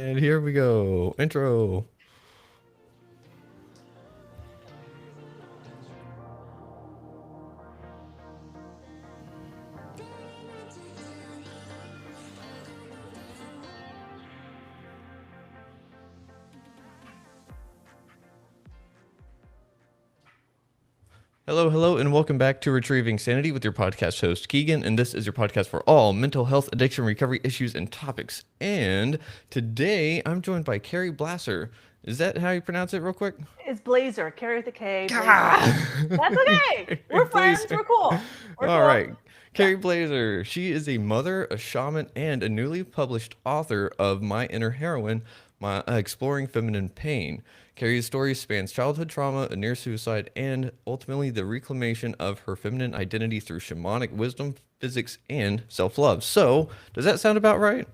And here we go. Intro. Hello, hello, and welcome back to Retrieving Sanity with your podcast host, Keegan. And this is your podcast for all mental health, addiction, recovery issues, and topics. And today I'm joined by Kerry Blaser. Is that how you pronounce it, real quick? It's Blazer. Carry with the K, Blazer. That's okay. Kerry We're friends. Blaser. We're cool. We're All cool. right. Yeah. Kerry Blaser. She is a mother, a shaman, and a newly published author of My Inner Heroine, Exploring Feminine Pain. Carrie's story spans childhood trauma, a near suicide, and ultimately the reclamation of her feminine identity through shamanic wisdom, physics, and self love. So, does that sound about right?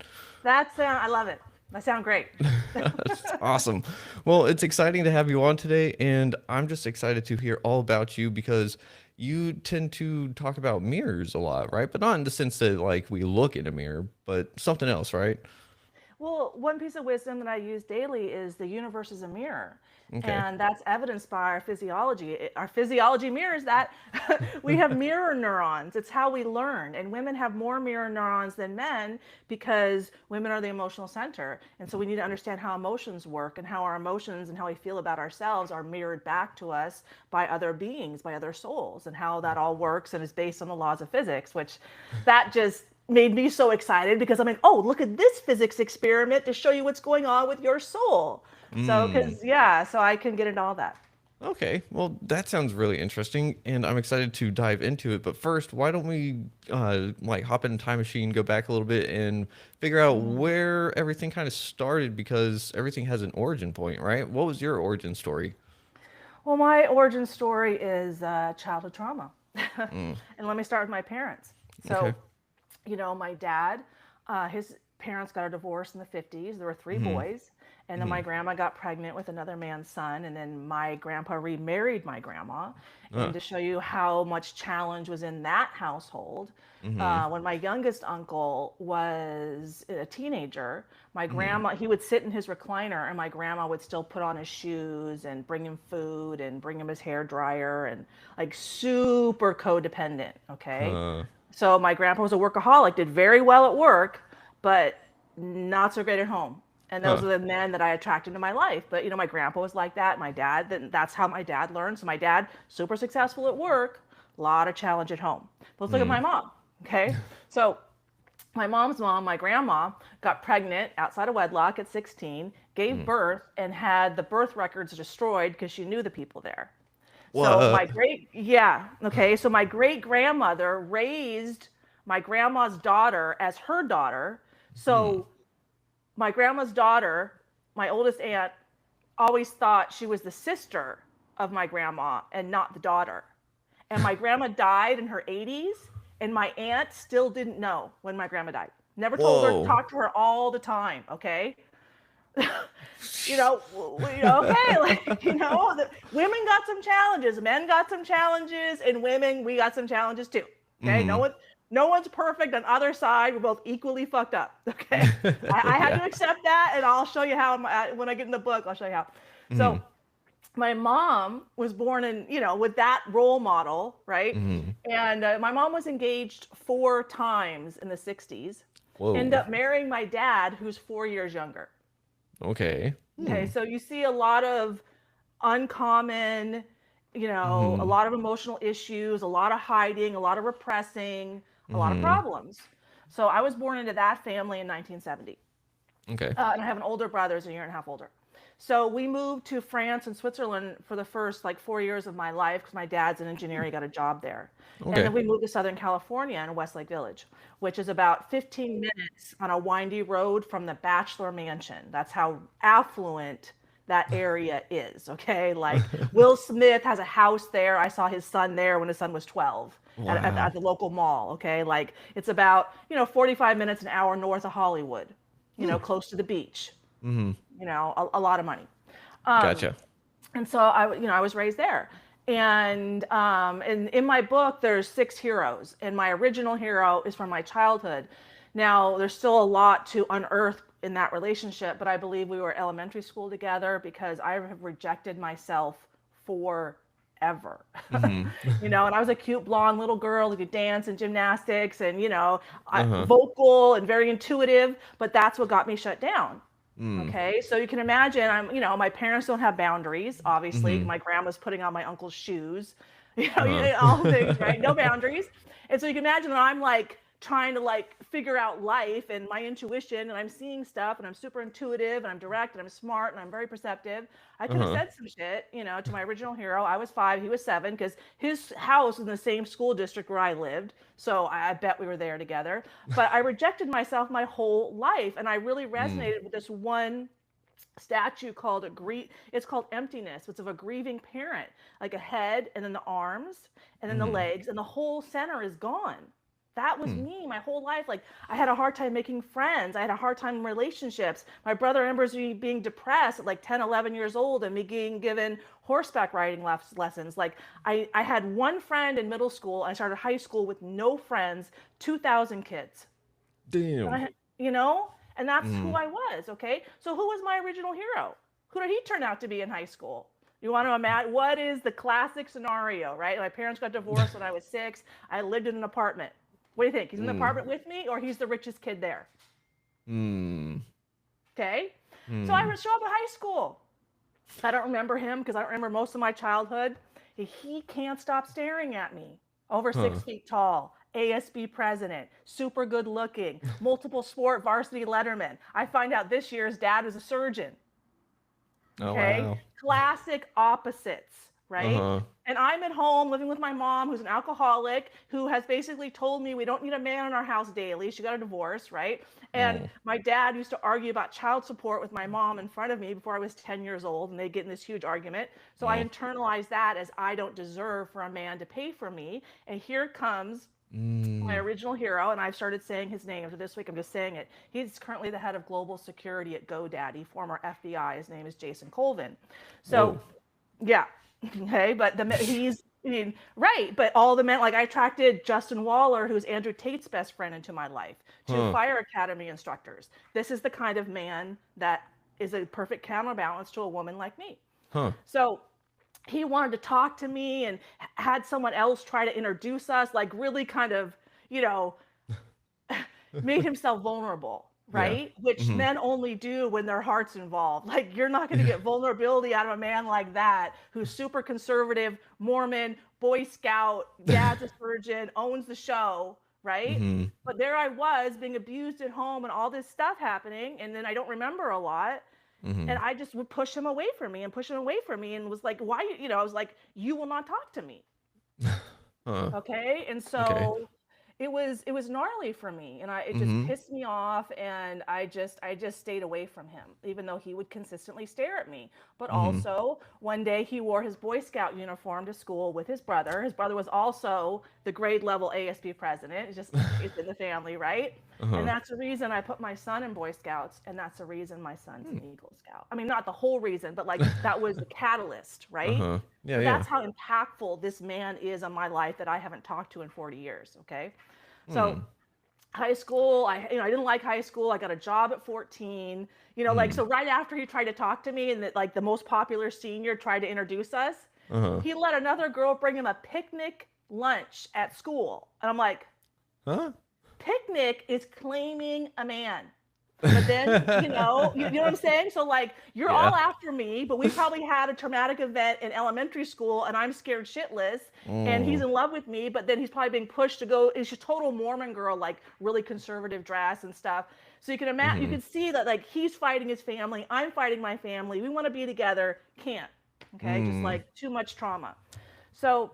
I love it. That sound great. That's awesome. Well, it's exciting to have you on today, and I'm just excited to hear all about you because you tend to talk about mirrors a lot, right? But not in the sense that like we look in a mirror, but something else, right? Well, one piece of wisdom that I use daily is the universe is a mirror. Okay. And that's evidenced by our physiology. Our physiology mirrors that we have mirror neurons. It's how we learn. And women have more mirror neurons than men because women are the emotional center. And so we need to understand how emotions work and how our emotions and how we feel about ourselves are mirrored back to us by other beings, by other souls, and how that all works and is based on the laws of physics, which that just made me so excited because I'm like, oh, look at this physics experiment to show you what's going on with your soul. So, Mm. because, yeah, so I can get into all that. Okay. Well, that sounds really interesting, and I'm excited to dive into it. But first, why don't we like hop in a time machine, go back a little bit, and figure out where everything kind of started because everything has an origin point, right? What was your origin story? Well, my origin story is childhood trauma. Mm. And let me start with my parents. Okay. So, my dad, his parents got a divorce in the 50s. There were three Mm-hmm. boys. And then Mm-hmm. my grandma got pregnant with another man's son. And then my grandpa remarried my grandma. And Uh, to show you how much challenge was in that household, mm-hmm. when my youngest uncle was a teenager, my Mm-hmm. grandma, he would sit in his recliner and my grandma would still put on his shoes and bring him food and bring him his hair dryer and like super codependent. Okay. Uh, So my grandpa was a workaholic, did very well at work, but not so great at home. And those huh. are the men that I attracted into my life. But my grandpa was like that. My dad, that's how my dad learned. So my dad, super successful at work, a lot of challenge at home. But let's look at Mm. my mom. Okay. So my mom's mom, my grandma, got pregnant outside of wedlock at 16, gave Mm. birth, and had the birth records destroyed because she knew the people there. So What? yeah, okay. So my great grandmother raised my grandma's daughter as her daughter. Hmm. So my grandma's daughter, my oldest aunt, always thought she was the sister of my grandma and not the daughter. And my grandma died in her 80s, and my aunt still didn't know when my grandma died. Never told her, Whoa. talked to her all the time, okay? Okay, like, the women got some challenges, men got some challenges, and women, we got some challenges too. Okay, Mm-hmm. no one's perfect. On either side, we're both equally fucked up. Okay, I had Yeah. to accept that, and I'll show you how. When I get in the book, I'll show you how. Mm-hmm. So my mom was born in, with that role model, right? Mm-hmm. And my mom was engaged 4 times in the 60s, ended Whoa. up marrying my dad, who's 4 years younger. Okay. Okay, Hmm. so you see a lot of uncommon, a Mm-hmm. lot of emotional issues, a lot of hiding, a lot of repressing, a lot of Mm-hmm. problems. So I was born into that family in 1970. Okay. And I have an older brother who's a year and a half older. So we moved to France and Switzerland for the first like 4 years of my life because my dad's an engineer. He got a job there. And Okay. then we moved to Southern California in Westlake Village, which is about 15 minutes on a windy road from the Bachelor Mansion. That's how affluent that area is. Okay. Like Will Smith has a house there. I saw his son there when his son was 12 at Wow. the local mall. Okay. Like it's about, 45 minutes, an hour north of Hollywood, Hmm. close to the beach, Mm-hmm. a lot of money. Um, Gotcha. and so I was raised there. And in my book, there's 6 heroes, and my original hero is from my childhood. Now, there's still a lot to unearth in that relationship, but I believe we were elementary school together because I have rejected myself forever. Mm-hmm. You know, and I was a cute blonde little girl who could dance and gymnastics and, you know, Uh-huh. vocal and very intuitive, but that's what got me shut down. Mm. Okay, so you can imagine you know, my parents don't have boundaries, obviously. Mm-hmm. My grandma's putting on my uncle's shoes, Uh-huh. all the things, right? No boundaries. And so you can imagine that I'm like trying to like figure out life and my intuition, and I'm seeing stuff, and I'm super intuitive, and I'm direct, and I'm smart, and I'm very perceptive. I could have Uh-huh. said some shit, you know, to my original hero. I was 5, he was 7, because his house was in the same school district where I lived. So I bet we were there together. But I rejected myself my whole life, and I really Mm. resonated with this one statue called it's called emptiness. It's of a grieving parent, like a head and then the arms and then the Mm. legs, and the whole center is gone. That was Mm. me my whole life. Like, I had a hard time making friends, I had a hard time in relationships. My brother remembers me being depressed at like 10, 11 years old, and me being given horseback riding lessons. Like, I had one friend in middle school. I started high school with no friends, 2,000 kids. And Damn. you know, and that's who Mm. I was. Okay, so who was my original hero? Who did he turn out to be in high school? You want to imagine what is the classic scenario, right? My parents got divorced when I was 6. I lived in an apartment. What do you think? He's in the Mm. apartment with me, or he's the richest kid there? Mm. Okay, so I Mm. show up at high school. I don't remember him because I don't remember most of my childhood. He can't stop staring at me. Over Huh. 6 feet tall, ASB president, super good looking, multiple sport varsity letterman. I find out this year his dad is a surgeon. Oh Okay, wow. classic opposites, right? Uh-huh. And I'm at home living with my mom, who's an alcoholic, who has basically told me we don't need a man in our house daily. She got a divorce, right? And Oh. my dad used to argue about child support with my mom in front of me before I was 10 years old, and they get in this huge argument. So I Oh. internalized that as I don't deserve for a man to pay for me. And here comes my Mm. original hero, and I've started saying his name. So this week I'm just saying it. He's currently the head of global security at GoDaddy, former FBI. His name is Jason Colvin. So Whoa. yeah, okay, but he's, I mean, right, but all the men, like, I attracted Justin Waller, who's Andrew Tate's best friend, into my life, two Huh. fire academy instructors. This is the kind of man that is a perfect counterbalance to a woman like me. Huh. So he wanted to talk to me and had someone else try to introduce us, like really kind of, you know, made himself vulnerable, Yeah. right? Which Mm-hmm. men only do when their heart's involved. Like, you're not going to get vulnerability out of a man like that, who's super conservative, Mormon, Boy Scout, dad's a surgeon, owns the show, right? Mm-hmm. But there I was being abused at home and all this stuff happening, and then I don't remember a lot. Mm-hmm. And I just would push him away from me and push him away from me, and was like, why, you know, I was like, you will not talk to me. Huh. Okay, and Okay. so it was gnarly for me, and it just Mm-hmm. pissed me off, and I just stayed away from him, even though he would consistently stare at me. But Mm-hmm. also one day he wore his Boy Scout uniform to school with his brother. His brother was also the grade level ASB president. It's in the family, right? And Uh-huh. that's the reason I put my son in Boy Scouts, and that's the reason my son's Hmm. an Eagle Scout. I mean, not the whole reason, but like that was the catalyst, right? Uh-huh. Yeah, So yeah. that's how impactful this man is on my life that I haven't talked to in 40 years. Okay. So Hmm. high school, I didn't like high school. I got a job at 14. Like, Hmm. so right after he tried to talk to me, and that, like, the most popular senior tried to introduce us, Uh-huh. he let another girl bring him a picnic lunch at school. And I'm like, Huh? picnic is claiming a man. But then, you know what I'm saying? So, like, you're all Yeah. after me, but we probably had a traumatic event in elementary school, and I'm scared shitless, and he's Mm. in love with me, but then he's probably being pushed to go. It's a total Mormon girl, like really conservative dress and stuff. So you can imagine, you Mm-hmm. can see that, like, he's fighting his family, I'm fighting my family. We want to be together, can't. Okay, just Mm. like too much trauma. So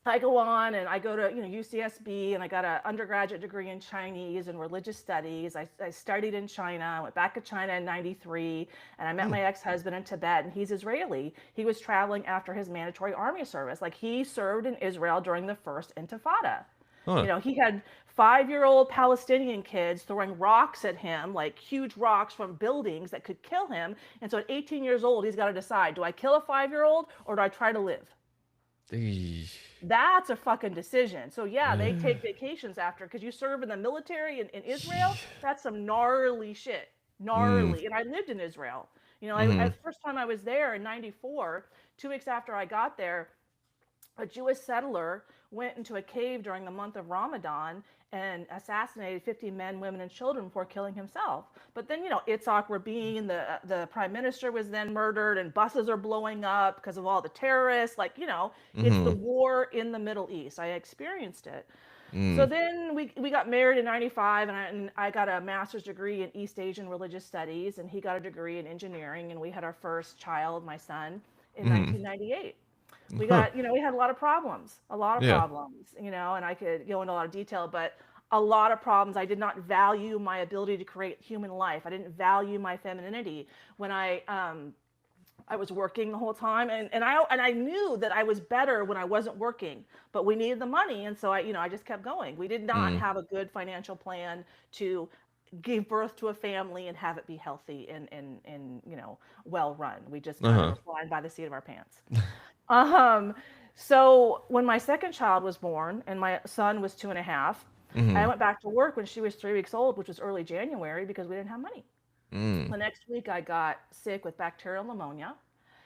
I go on and I go to UCSB, and I got an undergraduate degree in Chinese and religious studies. I studied in China. I went back to China in '93, and I met Hmm. my ex-husband in Tibet, and he's Israeli. He was traveling after his mandatory army service. Like, he served in Israel during the first Intifada. Huh. He had 5-year-old Palestinian kids throwing rocks at him, like huge rocks from buildings that could kill him. And so at 18 years old, he's got to decide: do I kill a 5-year-old, or do I try to live? Eesh. That's a fucking decision. So yeah, they Yeah. take vacations after, because you serve in the military in Israel. That's some gnarly shit. Mm. gnarly. And I lived in Israel. Mm. The first time I was there in '94, 2 weeks after I got there, a Jewish settler went into a cave during the month of Ramadan and assassinated 50 men, women, and children before killing himself. But then, Itzhak Rabin, the prime minister, was then murdered, and buses are blowing up because of all the terrorists. It's the Mm. war in the Middle East. I experienced it. So Mm. then we got married in '95, and I got a master's degree in East Asian religious studies, and he got a degree in engineering, and we had our first child, my son, in Mm. 1998. Huh. We had a lot of Yeah. problems, and I could go into a lot of detail, but a lot of problems. I did not value my ability to create human life. I didn't value my femininity when I was working the whole time, and I knew that I was better when I wasn't working, but we needed the money, and so I just kept going. We did not Mm. have a good financial plan to give birth to a family and have it be healthy and well run. We just kind of Uh-huh. were flying by the seat of our pants. Um, so when my second child was born and my son was 2.5, I Mm. went back to work when she was 3 weeks old, which was early January because we didn't have money. Mm. The next week, I got sick with bacterial pneumonia,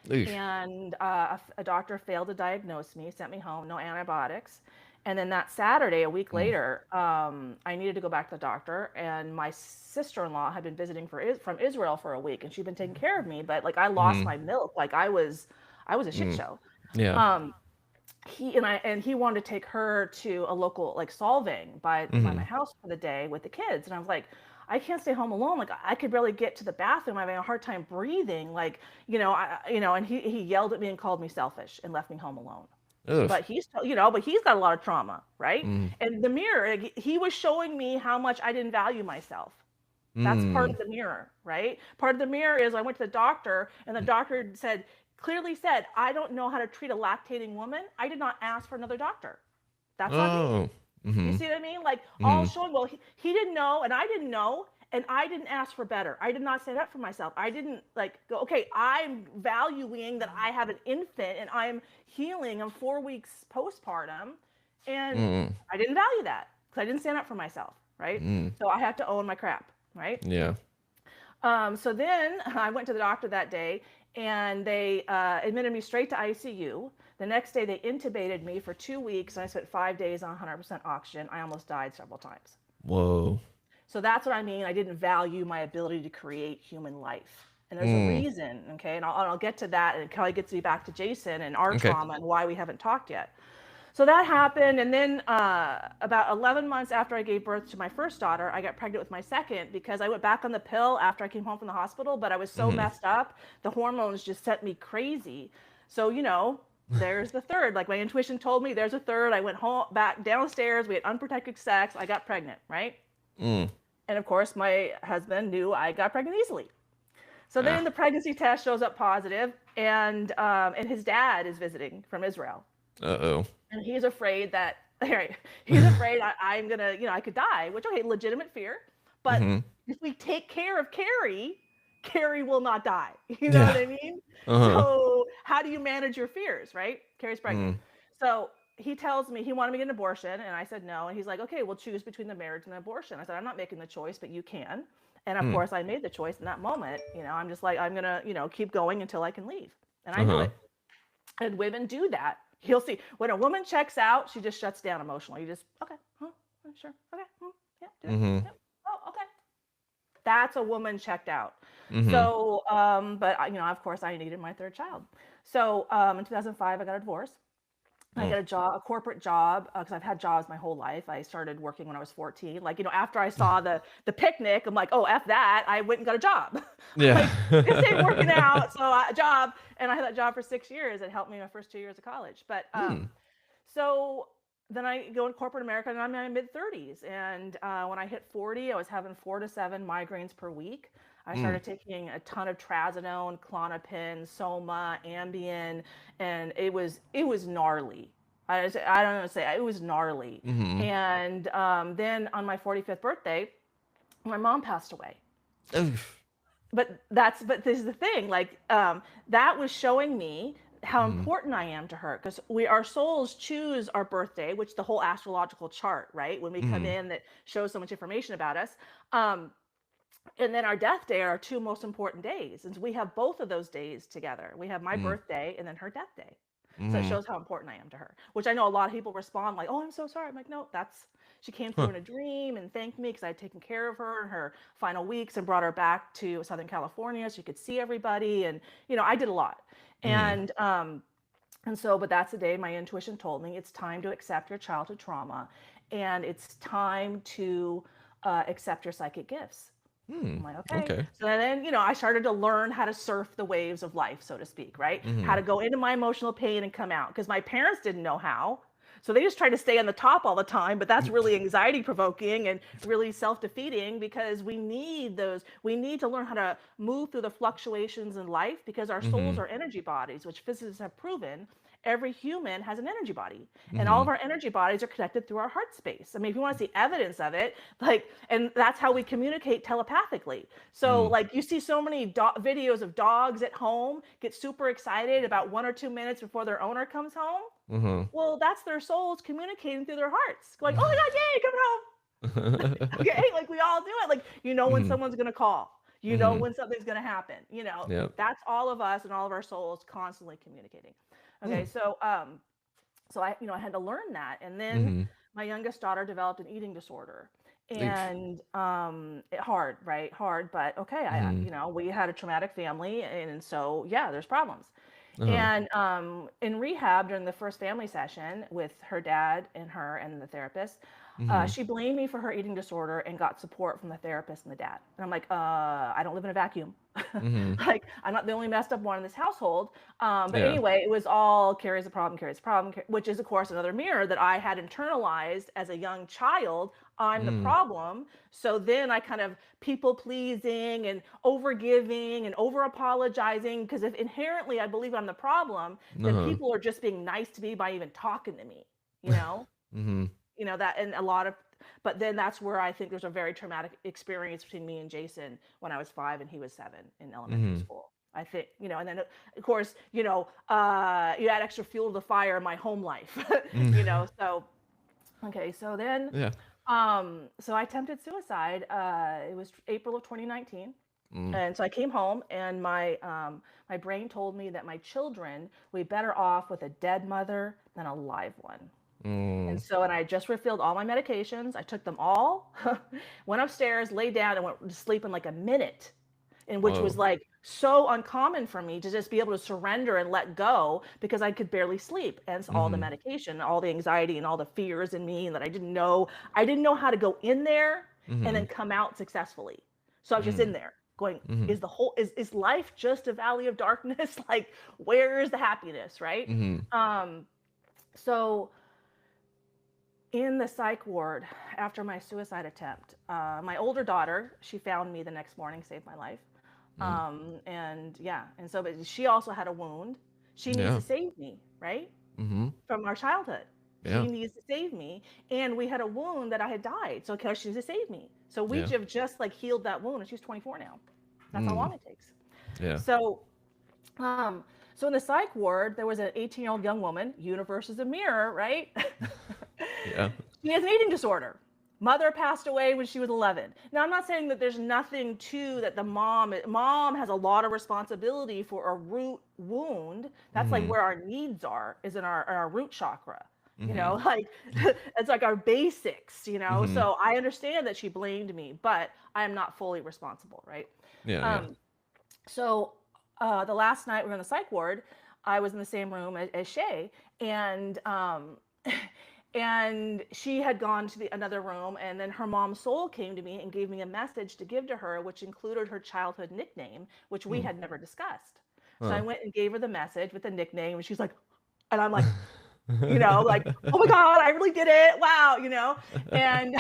Eesh. and a doctor failed to diagnose me, sent me home, no antibiotics. And then that Saturday, a week Mm. later, I needed to go back to the doctor, and my sister-in-law had been visiting from Israel for a week, and she'd been taking care of me. But like I lost Mm. my milk, like I was a shit Mm. show. Yeah. Um, he wanted to take her to a local like solving by my Mm. house for the day with the kids, and I was like, I can't stay home alone. Like I could barely get to the bathroom. I'm having a hard time breathing. And he yelled at me and called me selfish and left me home alone. Ugh. But he's got a lot of trauma, right? Mm. And the mirror, like, he was showing me how much I didn't value myself. That's part Mm. of the mirror, right? Part of the mirror is I went to the doctor, and the doctor clearly said, I don't know how to treat a lactating woman. I did not ask for another doctor. That's on me. Oh. You Mm. see what I mean? Like all Mm. showing, well, he didn't know, and I didn't know, and I didn't ask for better. I did not stand up for myself. I didn't like go, okay, I'm valuing that I have an infant and I'm healing. I'm 4 weeks postpartum, and Mm. I didn't value that because I didn't stand up for myself, right? Mm. So I have to own my crap, right? Yeah. So then I went to the doctor that day, and they admitted me straight to ICU. The next day, they intubated me for 2 weeks, and I spent 5 days on 100% oxygen. I almost died several times. Whoa. So that's what I mean. I didn't value my ability to create human life. And there's a Mm. reason, okay? And I'll get to that, and it probably gets me back to Jason and our Okay. trauma and why we haven't talked yet. So that happened, and then about 11 months after I gave birth to my first daughter, I got pregnant with my second because I went back on the pill after I came home from the hospital, but I was so Mm. messed up, the hormones just sent me crazy. So there's the third. Like my intuition told me, there's a third. I went home, back downstairs. We had unprotected sex. I got pregnant, right? Mm. And of course, my husband knew I got pregnant easily. So then Ah. the pregnancy test shows up positive, and his dad is visiting from Israel, Uh-oh. and he's afraid that he's afraid I'm gonna, I could die, which, okay, legitimate fear, but Mm-hmm. if we take care of Carrie, Carrie will not die. You know what Yeah. I mean? Uh-huh. So how do you manage your fears, right? Carrie's pregnant. Mm. So he tells me he wanted me to get an abortion, and I said no, and he's like, okay, we'll choose between the marriage and the abortion. I said, I'm not making the choice, but you can. And of Mm. course I made the choice in that moment. I'm just like, I'm gonna, keep going until I can leave, and I knew Uh-huh. it. And women do that. You'll see when a woman checks out, she just shuts down emotionally. You just, okay, huh, sure, okay, yeah, do it, Mm-hmm. yep, oh, okay. That's a woman checked out. Mm-hmm. So, but of course, I needed my third child. So, in 2005, I got a divorce. I Mm. got a corporate job, because I've had jobs my whole life. I started working when I was 14. Like, after I saw the picnic, I'm like, oh, F that. I went and got a job. Yeah. Like, this ain't working out. So a job, and I had that job for 6 years. It helped me my first 2 years of college. But Mm. so then I go in corporate America, and I'm in my mid 30s. And when I hit 40, I was having 4 to 7 migraines per week. I Mm. started taking a ton of trazodone, Klonopin, Soma, Ambien, and it was gnarly. I don't know what to say. It was gnarly. Mm-hmm. And then on my 45th birthday, my mom passed away. Oof. But this is the thing, like, that was showing me how Mm-hmm. important I am to her, because our souls choose our birthday, which the whole astrological chart, right, when we come Mm-hmm. in, that shows so much information about us. um And then our death day are our two most important days. And we have both of those days together. We have my Mm. birthday and then her death day. So it Mm. shows how important I am to her, which I know a lot of people respond like, oh, I'm so sorry. I'm like, no, that's, she came through Huh. in a dream and thanked me because I had taken care of her in her final weeks and brought her back to Southern California so she could see everybody. And, I did a lot. Mm. And so, but that's the day my intuition told me it's time to accept your childhood trauma and it's time to accept your psychic gifts. Mm. I'm like, okay. Okay. So then, I started to learn how to surf the waves of life, so to speak, right? How Mm. to go into my emotional pain and come out because my parents didn't know how. So they just tried to stay on the top all the time, but that's really anxiety provoking and really self defeating because we need to learn how to move through the fluctuations in life because our souls Mm. are energy bodies, which physicists have proven every human has an energy body and all of Mm. our energy bodies are connected through our heart space. I mean, if you want to see evidence of it, and that's how we communicate telepathically. So Mm. like you see so many videos of dogs at home get super excited about 1 or 2 minutes before their owner comes home. Uh-huh. Well, that's their souls communicating through their hearts, going, "Oh my God, yay, coming home!" Okay, like we all do it. Like when Mhm. someone's gonna call, Mhm. when something's gonna happen. Yep. That's all of us and all of our souls constantly communicating. Okay, Mm. so I had to learn that, and then Mhm. my youngest daughter developed an eating disorder, Eesh. and hard, right? Hard, but okay. Mhm. We had a traumatic family, and so yeah, there's problems. Uh-huh. And in rehab during the first family session with her dad and her and the therapist, Mhm. she blamed me for her eating disorder and got support from the therapist and the dad. And I'm like, I don't live in a vacuum. Mhm. Like, I'm not the only messed up one in this household. But Yeah. anyway, it was all carries a problem, which is, of course, another mirror that I had internalized as a young child. I'm the Mm. problem. So then I kind of people pleasing and over giving and over apologizing. Because if inherently I believe I'm the problem, then Uh-huh. people are just being nice to me by even talking to me, you know? Mhm. That and a lot of but then that's where I think there's a very traumatic experience between me and Jason when I was 5 and he was 7 in elementary Mhm. school. I think, and then of course, you add extra fuel to the fire in my home life. Mm. So okay, so then Yeah. so I attempted suicide. It was April of 2019. Mm. And so I came home, and my brain told me that my children would be better off with a dead mother than a live one. And Mm. so, and I just refilled all my medications. I took them all, went upstairs, laid down, and went to sleep in like a minute, and which was Whoa. like so uncommon for me to just be able to surrender and let go because I could barely sleep. And it's all the Mhm. medication, all the anxiety, and all the fears in me, and that I didn't know. I didn't know how to go in there and then Mhm. come out successfully. So I was just in Mm. there going, Mhm. is life just a valley of darkness? Like, where is the happiness, right? Mhm. Um, so in the psych ward after my suicide attempt, my older daughter, she found me the next morning, saved my life. Mm. And yeah, and so but she also had a wound. She needs Yeah. to save me, right? Mhm. From our childhood. She Yeah. needs to save me. And we had a wound that I had died. So she needs to save me. So we Yeah. have just like healed that wound. And she's 24 now. That's how Mm. long it takes. Yeah. So um, so in the psych ward, there was an 18-year-old young woman. Universe is a mirror, right? Yeah. She has an eating disorder. Mother passed away when she was 11. Now, I'm not saying that there's nothing to that the mom has a lot of responsibility for a root wound. That's like Mhm. where our needs are, is in our root chakra. Mhm. Like it's like our basics. Mhm. So I understand that she blamed me, but I am not fully responsible, right? Yeah, yeah. Um, so the last night we were in the psych ward, I was in the same room as Shay, and and she had gone to another room, and then her mom's soul came to me and gave me a message to give to her, which included her childhood nickname, which we Hmm. had never discussed. So I Huh. went and gave her the message with the nickname, and she's like, and I'm like, oh my God, I really did it! Wow. And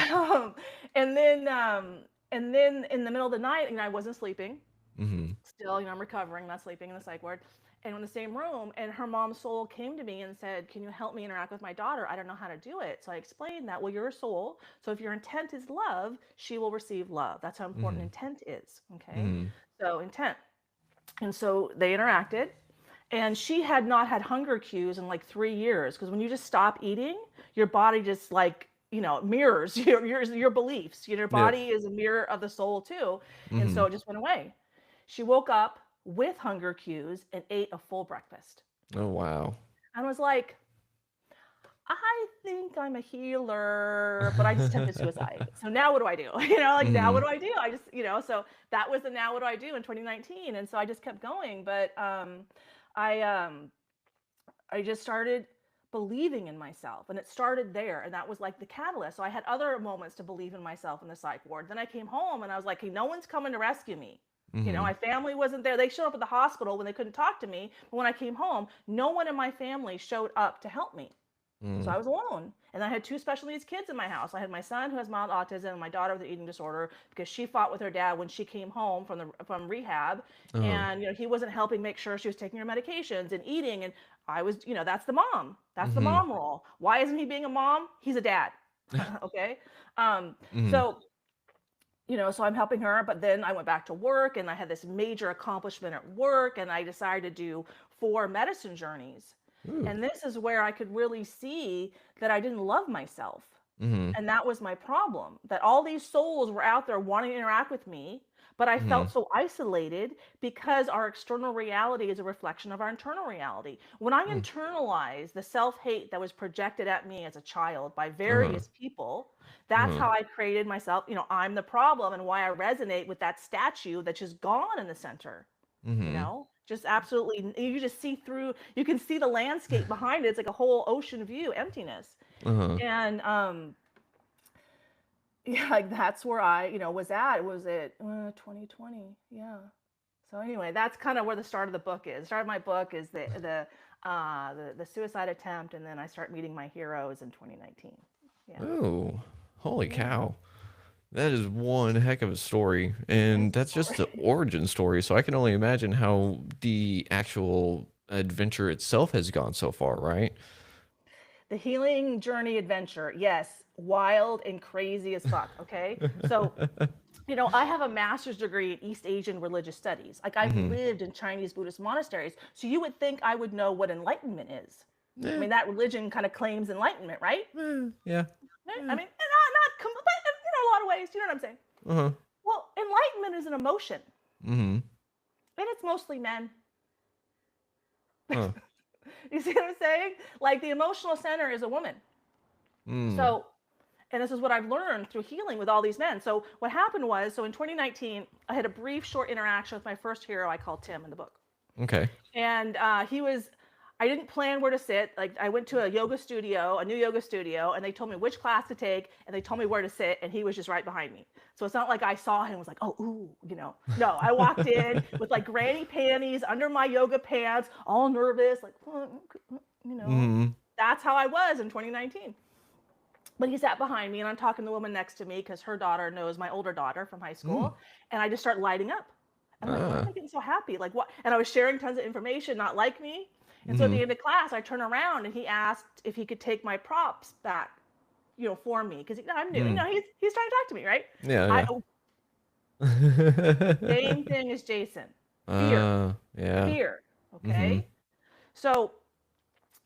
and then in the middle of the night, I wasn't sleeping Mhm. still, I'm recovering, not sleeping in the psych ward, and in the same room. And her mom's soul came to me and said, "Can you help me interact with my daughter? I don't know how to do it." So I explained that, well, you're a soul. So if your intent is love, she will receive love. That's how important Mhm. intent is. Okay. Mhm. So intent. And so they interacted. And she had not had hunger cues in like 3 years because when you just stop eating, your body just like mirrors your beliefs. Your Yep. body is a mirror of the soul too. And Mm-hmm. so it just went away. She woke up with hunger cues and ate a full breakfast. Oh wow. And was like, I think I'm a healer, but I just attempted suicide. So now what do I do? Like now what Mm-hmm. do I do? I just, so that was the now what do I do in 2019. And so I just kept going. But I I just started believing in myself, and it started there, and that was like the catalyst. So I had other moments to believe in myself in the psych ward. Then I came home and I was like, hey, no one's coming to rescue me. Mm-hmm. My family wasn't there. They showed up at the hospital when they couldn't talk to me, but when I came home, no one in my family showed up to help me. So Mm-hmm. I was alone. And I had two special needs kids in my house. I had my son who has mild autism and my daughter with an eating disorder because she fought with her dad when she came home from rehab. Uh-huh. And he wasn't helping make sure she was taking her medications and eating. And I was, that's the mom. That's the Mm-hmm. mom role. Why isn't he being a mom? He's a dad. Okay. Um, Mm-hmm. so so I'm helping her, but then I went back to work and I had this major accomplishment at work and I decided to do 4 medicine journeys. Ooh. And this is where I could really see that I didn't love myself. Mm-hmm. And that was my problem, that all these souls were out there wanting to interact with me, but I Mm-hmm. felt so isolated because our external reality is a reflection of our internal reality. When I internalized the self hate that was projected at me as a child by Uh-huh. various people, that's Uh-huh. how I created myself. I'm the problem, and why I resonate with that statue that's just gone in the center. Mm-hmm. Just absolutely, you just see through, you can see the landscape behind it. It's like a whole ocean view, emptiness. Uh-huh. And yeah, like that's where I, was at. It was at 2020. Yeah. So anyway, that's kind of where the start of the book is. The start of my book is the suicide attempt, and then I start meeting my heroes in 2019. Yeah. Oh, holy Yeah. cow. That is one heck of a story. It is And a that's just the story. origin story. So I can only imagine how the actual adventure itself has gone so far, right? The healing journey adventure. Yes, wild and crazy as fuck. Okay. So I have a master's degree in East Asian religious studies. Like I've Mm-hmm. lived in Chinese Buddhist monasteries. So you would think I would know what enlightenment is. I Yeah. mean, that religion kind of claims enlightenment, right? Yeah. I mean, but in a lot of ways, you know what I'm saying? Uh-huh. Well, enlightenment is an emotion, Mm-hmm. and it's mostly men. Huh. You see what I'm saying? Like the emotional center is a woman. Mm. So, and this is what I've learned through healing with all these men. So what happened was, so in 2019, I had a brief, short interaction with my first hero I call Tim in the book. Okay. And I didn't plan where to sit. Like I went to a yoga studio, a new yoga studio, and they told me which class to take, and they told me where to sit, and he was just right behind me. So it's not like I saw him and was like, oh, ooh, No, I walked in with like granny panties under my yoga pants, all nervous, like, you know. Mm-hmm. That's how I was in 2019. But he sat behind me, and I'm talking to the woman next to me because her daughter knows my older daughter from high Mm. school, and I just start lighting up. I'm like, why am Ah. I getting so happy? Like what? And I was sharing tons of information, not like me. And so at the Mm-hmm. end of class, I turn around and he asked if he could take my props back, for me, because I'm new. Mm. He's trying to talk to me, right? I Yeah, Same yeah. thing as Jason. Fear, Yeah. fear. Mm-hmm. Okay. So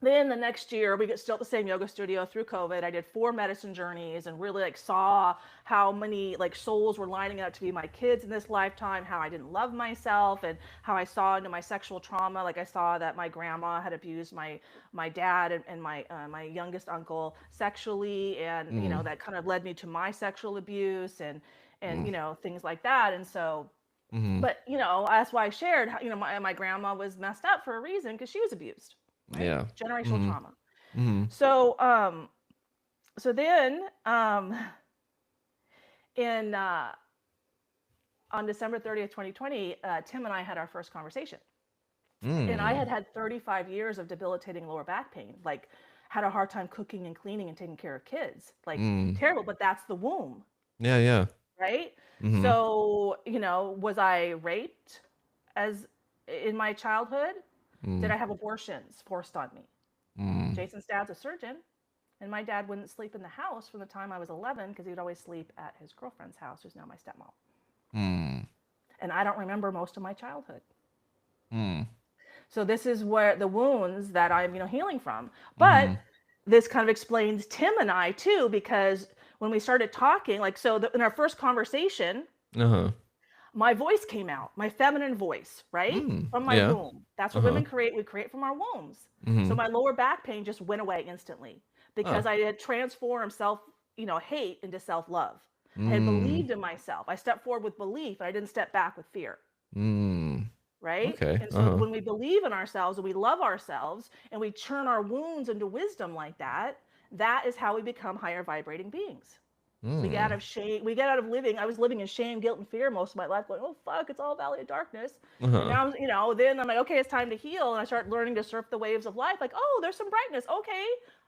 then the next year we get still at the same yoga studio through COVID. I did 4 medicine journeys and really like saw how many like souls were lining up to be my kids in this lifetime, how I didn't love myself, and how I saw into my sexual trauma. Like I saw that my grandma had abused my dad and my youngest uncle sexually, and Mm. that kind of led me to my sexual abuse and Mm. things like that. And so Mm-hmm. but that's why I shared. My grandma was messed up for a reason because she was abused, right? Yeah. Generational Mm-hmm. trauma. Mm-hmm. So then in on December 30th, 2020, Tim and I had our first conversation, and I Mm. had had 35 years of debilitating lower back pain, like had a hard time cooking and cleaning and taking care of kids, like Mm. terrible. But that's the womb, Yeah, yeah. right? Mm-hmm. So was I raped as in my childhood? Did Mm. I have abortions forced on me? Mm. Jason's dad's a surgeon, and my dad wouldn't sleep in the house from the time I was 11 because he'd always sleep at his girlfriend's house, who's now my stepmom. Mm. And I don't remember most of my childhood. Mm. So this is where the wounds that I'm, healing from. But Mm-hmm. this kind of explains Tim and I too, because when we started talking, like, so in our first conversation, Uh-huh. my voice came out, my feminine voice, right? From my Yeah. womb. That's what Uh-huh. women create. We create from our wombs. So Mm-hmm. my lower back pain just went away instantly because Ah. I had transformed hate into self love. I had Mm. believed in myself. I stepped forward with belief and I didn't step back with fear. Mm. Right? Okay. And so Uh-huh. when we believe in ourselves and we love ourselves and we turn our wounds into wisdom like that, that is how we become higher vibrating beings. We get out Mm. of shame. We get out of living. I was living in shame, guilt, and fear most of my life, going, "Oh fuck, it's all valley of darkness." And Uh-huh. now, then I'm like, "Okay, it's time to heal." And I start learning to surf the waves of life. Like, "Oh, there's some brightness. Okay,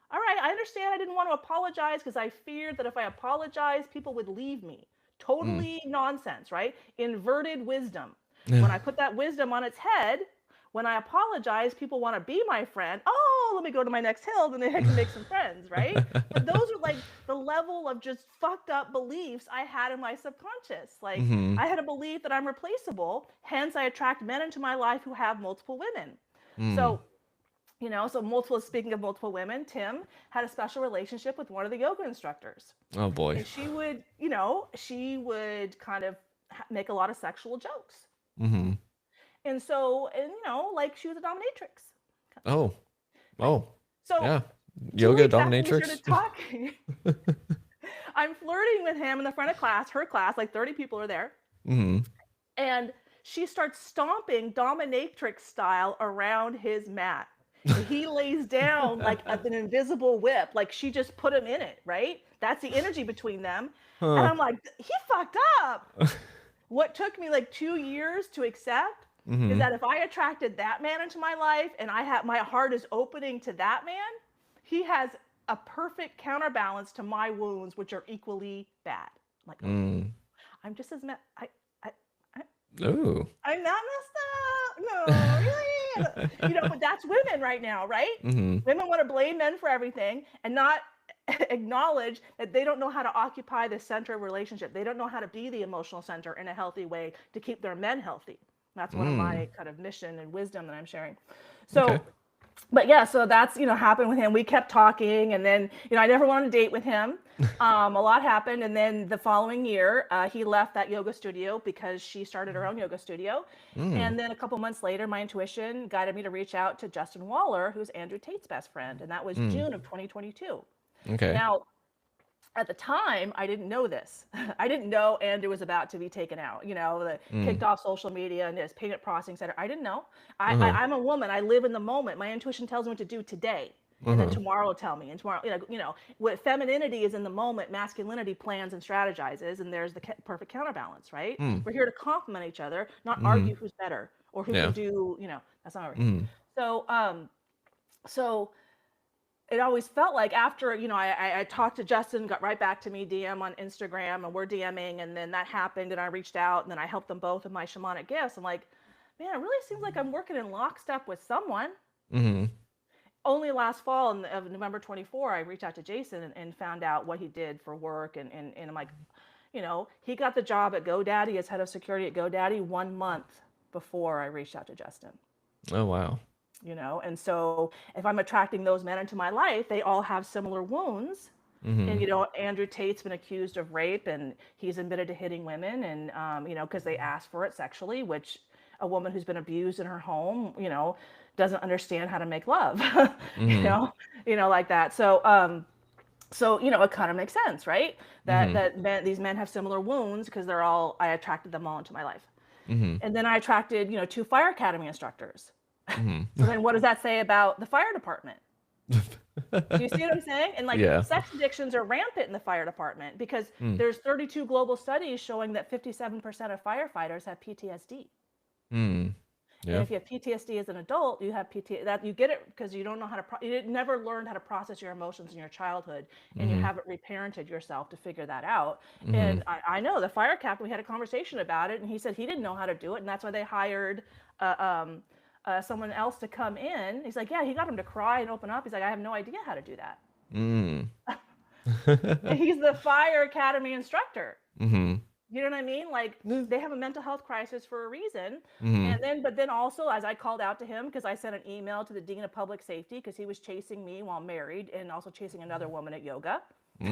all right, I understand. I didn't want to apologize because I feared that if I apologized, people would leave me." Mm. Totally nonsense, right? Inverted wisdom. Yeah. When I put that wisdom on its head, when I apologize, people want to be my friend. Oh, let me go to my next hill, and then I can make some friends, right? But those are like the level of just fucked up beliefs I had in my subconscious. Like, Mm-hmm. I had a belief that I'm replaceable, hence I attract men into my life who have multiple women. Mm. So, speaking of multiple women, Tim had a special relationship with one of the yoga instructors. Oh boy. And she would kind of make a lot of sexual jokes. Mm-hmm. And so, like she was a dominatrix, Oh. right? Oh. So Yeah. two Yoga weeks after we dominatrix. started talking, I'm flirting with him in the front of class, her class, like 30 people are there. Mm-hmm. And she starts stomping dominatrix style around his mat. And he lays down like an invisible whip, like she just put him in it, right? That's the energy between them. And Huh. I'm like, he fucked up. What took me like 2 years to accept is Mm-hmm. that if I attracted that man into my life and I have my heart is opening to that man, he has a perfect counterbalance to my wounds, which are equally bad. I'm like, oh, Mm. I'm just as I, I Oh. I'm not messed up. No, really. But that's women right now, right? Mm-hmm. Women want to blame men for everything and not acknowledge that they don't know how to occupy the center of relationship. They don't know how to be the emotional center in a healthy way to keep their men healthy. That's one of Mm. my kind of mission and wisdom that I'm sharing. Okay. So, but yeah, so that's happened with him. We kept talking, and then I never went on a date with him. A lot happened, and then the following year, he left that yoga studio because she started her own yoga studio. Mm. And then a couple months later, my intuition guided me to reach out to Justin Waller, who's Andrew Tate's best friend, and that was Mm. June of 2022. Okay. Now, at the time, I didn't know this. I didn't know Andrew was about to be taken out. The Mm. kicked off social media and his payment processing center. I didn't know. Uh-huh. I'm a woman. I live in the moment. My intuition tells me what to do today, and then Uh-huh. tomorrow will tell me. And tomorrow, what femininity is in the moment, masculinity plans and strategizes, and there's the perfect counterbalance, right? Mm. We're here to complement each other, not Mm-hmm. argue who's better or who can Yeah. do. That's not how we're here. Mm. So, so it always felt like after I talked to Justin, got right back to me, DM on Instagram, and we're DMing, and then that happened, and I reached out, and then I helped them both with my shamanic gifts. I'm like, man, it really seems like I'm working in lockstep with someone. Mm-hmm. Only last fall of November 24, I reached out to Jason and found out what he did for work, and I'm like, he got the job at GoDaddy as head of security at GoDaddy 1 month before I reached out to Justin. Oh wow. And so if I'm attracting those men into my life, they all have similar wounds. And Mm-hmm. Andrew Tate's been accused of rape, and he's admitted to hitting women, and because they asked for it sexually, which a woman who's been abused in her home, doesn't understand how to make love. you Mm-hmm. know like that. So it kind of makes sense, right? that Mm-hmm. that these men have similar wounds because I attracted them all into my life. Mm-hmm. And then I attracted two fire academy instructors. Mm-hmm. So then what does that say about the fire department? Do you see what I'm saying? And like Yeah. sex addictions are rampant in the fire department because Mm. there's 32 global studies showing that 57% of firefighters have PTSD. Mm. And Yeah. if you have PTSD as an adult, you have PTSD that you get it because you don't know how to you never learned how to process your emotions in your childhood, and you Mm-hmm. haven't reparented yourself to figure that out. Mm-hmm. And I know the fire captain. We had a conversation about it, and he said he didn't know how to do it, and that's why they hired someone else to come in. He's like, yeah, he got him to cry and open up. He's like, I have no idea how to do that. Mm. And he's the fire academy instructor. Mm-hmm. You know what I mean? Like Yeah. they have a mental health crisis for a reason. Mm-hmm. And then, but then also, as I called out to him, because I sent an email to the dean of public safety because he was chasing me while married and also chasing another woman at yoga. I'm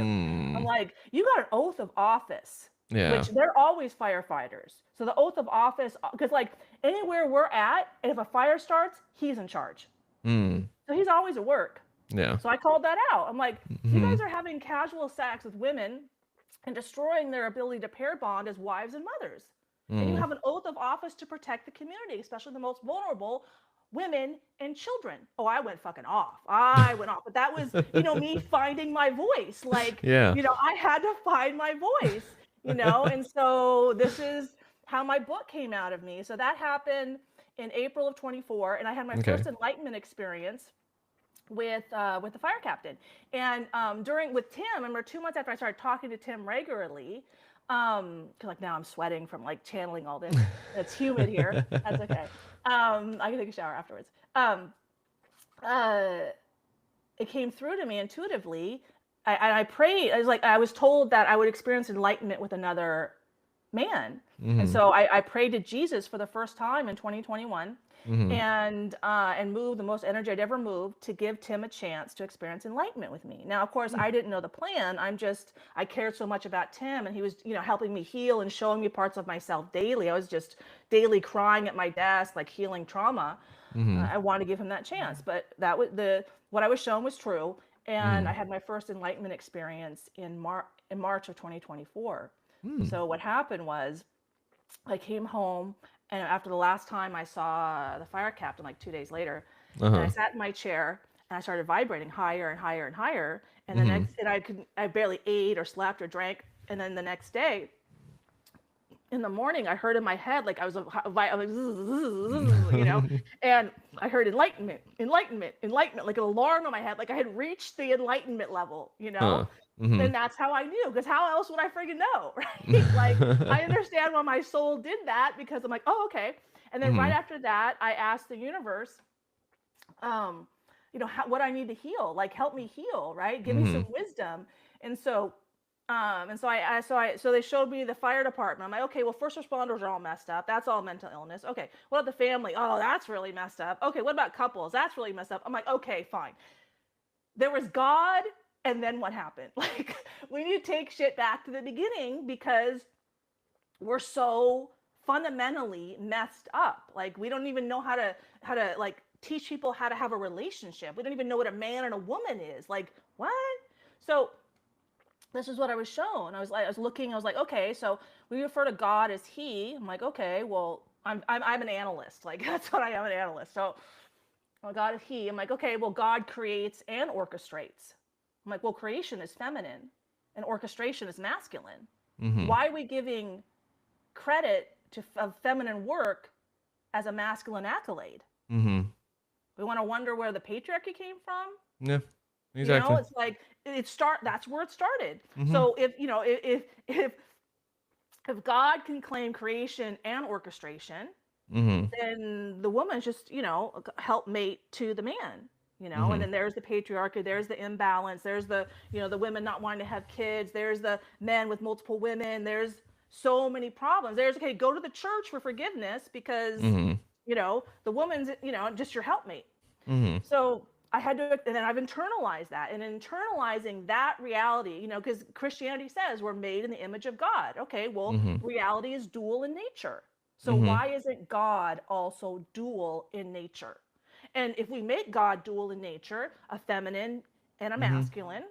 Mm. like, you got an oath of office, Yeah. which they're always firefighters. So the oath of office, because like anywhere we're at, if a fire starts, he's in charge. Mm. So he's always at work. Yeah. So I called that out. I'm like, you Mm-hmm. guys are having casual sex with women and destroying their ability to pair bond as wives and mothers. And you Mm. have an oath of office to protect the community, especially the most vulnerable women and children. Oh, I went fucking off. I went off. But that was, me finding my voice. Like, Yeah. I had to find my voice, And so this is how my book came out of me. So that happened in April of 24. And I had my Okay. first enlightenment experience with the fire captain. And during with Tim, I remember 2 months after I started talking to Tim regularly, because like now I'm sweating from like channeling all this. It's humid here. That's okay. I can take a shower afterwards. Uh, it came through to me intuitively. I prayed. I was told that I would experience enlightenment with another man. And Mm-hmm. so I prayed to Jesus for the first time in 2021 Mm-hmm. and moved the most energy I'd ever moved to give Tim a chance to experience enlightenment with me. Now, of course, I didn't know the plan. I cared so much about Tim and he was, helping me heal and showing me parts of myself daily. I was just daily crying at my desk, like healing trauma. Mm-hmm. I wanted to give him that chance, but that was what I was shown was true. And Mm-hmm. I had my first enlightenment experience in March of 2024. Mm. So what happened was I came home, and after the last time I saw the fire captain, like 2 days later, and I Uh-huh. sat in my chair and I started vibrating higher and higher and higher. And the Mm-hmm. next, and I barely ate or slept or drank. And then the next day, in the morning, I heard in my head like I was like, and I heard enlightenment, enlightenment, enlightenment, like an alarm in my head, like I had reached the enlightenment level. Huh. Mm-hmm. And that's how I knew, because how else would I freaking know, right? Like I understand why my soul did that because I'm like, oh, okay. And then right Mm-hmm. after that, I asked the universe, um, what I need to heal, like help me heal, right? Give me Mm-hmm. some wisdom. And so so they showed me the fire department. I'm like, okay, well, first responders are all messed up. That's all mental illness. Okay, what about the family? Oh, that's really messed up. Okay, what about couples? That's really messed up. I'm like, okay, fine. There was God, and then what happened? Like, we need to take shit back to the beginning because we're so fundamentally messed up. Like, we don't even know how to like teach people how to have a relationship. We don't even know what a man and a woman is. Like, what? So this is what I was shown. I was looking. I was like, okay, so we refer to God as He. I'm like, okay, well, I'm an analyst. Like that's what I am, an analyst. So, well, God is He. I'm like, okay, well, God creates and orchestrates. I'm like, well, creation is feminine, and orchestration is masculine. Mm-hmm. Why are we giving credit to feminine work as a masculine accolade? Mm-hmm. We want to wonder where the patriarchy came from. Yeah. Exactly. It's like that's where it started. Mm-hmm. So if God can claim creation and orchestration, Mm-hmm. then the woman's just, helpmate to the man, and Mm-hmm. then there's the patriarchy, there's the imbalance, there's the women not wanting to have kids, there's the men with multiple women, there's so many problems. There's, okay, go to the church for forgiveness because, Mm-hmm. the woman's, just your helpmate. Mm-hmm. So I had to, and then I've internalized that, and internalizing that reality, because Christianity says we're made in the image of God. Okay, well, Mm-hmm. reality is dual in nature. So Mm-hmm. why isn't God also dual in nature? And if we make God dual in nature, a feminine and a Mm-hmm. masculine,